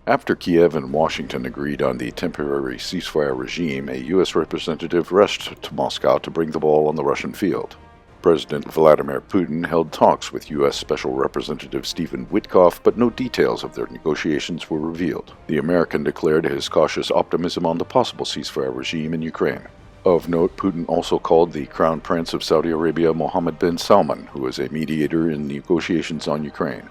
After Kiev and Washington agreed on the temporary ceasefire regime, a U.S. representative rushed to Moscow to bring the ball on the Russian field. President Vladimir Putin held talks with U.S. Special Representative Stephen Witkoff, but no details of their negotiations were revealed. The American declared his cautious optimism on the possible ceasefire regime in Ukraine. Of note, Putin also called the Crown Prince of Saudi Arabia Mohammed bin Salman, who is a mediator in negotiations on Ukraine.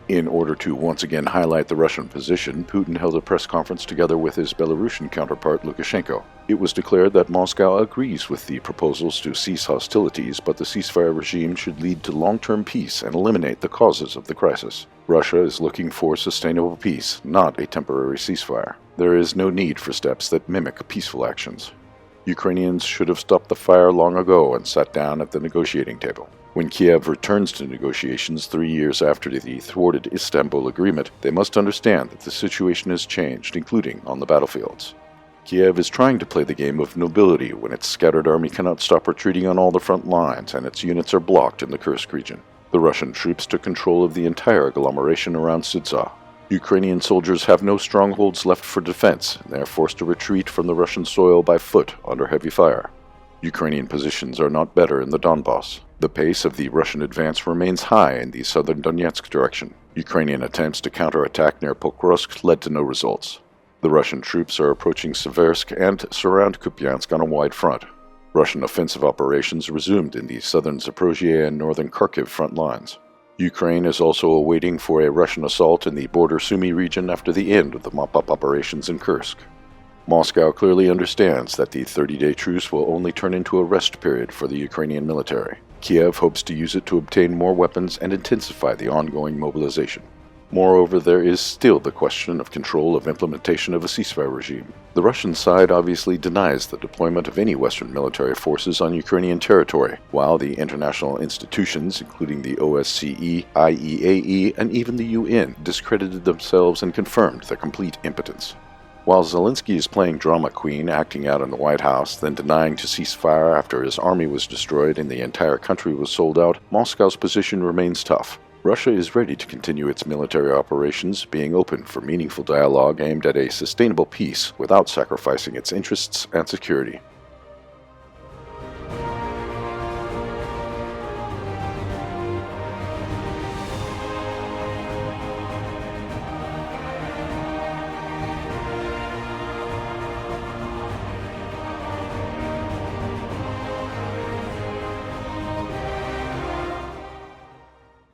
In order to once again highlight the Russian position, Putin held a press conference together with his Belarusian counterpart Lukashenko. It was declared that Moscow agrees with the proposals to cease hostilities, but the ceasefire regime should lead to long-term peace and eliminate the causes of the crisis. Russia is looking for sustainable peace, not a temporary ceasefire. There is no need for steps that mimic peaceful actions. Ukrainians should have stopped the fire long ago and sat down at the negotiating table. When Kiev returns to negotiations 3 years after the thwarted Istanbul Agreement, they must understand that the situation has changed, including on the battlefields. Kiev is trying to play the game of nobility when its scattered army cannot stop retreating on all the front lines and its units are blocked in the Kursk region. The Russian troops took control of the entire agglomeration around Sudzha. Ukrainian soldiers have no strongholds left for defense, and they are forced to retreat from the Russian soil by foot under heavy fire. Ukrainian positions are not better in the Donbass. The pace of the Russian advance remains high in the southern Donetsk direction. Ukrainian attempts to counterattack near Pokrovsk led to no results. The Russian troops are approaching Seversk and surround Kupiansk on a wide front. Russian offensive operations resumed in the southern Zaporozhye and northern Kharkiv front lines. Ukraine is also awaiting for a Russian assault in the border Sumy region after the end of the mop-up operations in Kursk. Moscow clearly understands that the 30-day truce will only turn into a rest period for the Ukrainian military. Kiev hopes to use it to obtain more weapons and intensify the ongoing mobilization. Moreover, there is still the question of control of implementation of a ceasefire regime. The Russian side obviously denies the deployment of any Western military forces on Ukrainian territory, while the international institutions, including the OSCE, IAEA, and even the UN, discredited themselves and confirmed their complete impotence. While Zelensky is playing drama queen, acting out in the White House, then denying to cease fire after his army was destroyed and the entire country was sold out, Moscow's position remains tough. Russia is ready to continue its military operations, being open for meaningful dialogue aimed at a sustainable peace without sacrificing its interests and security.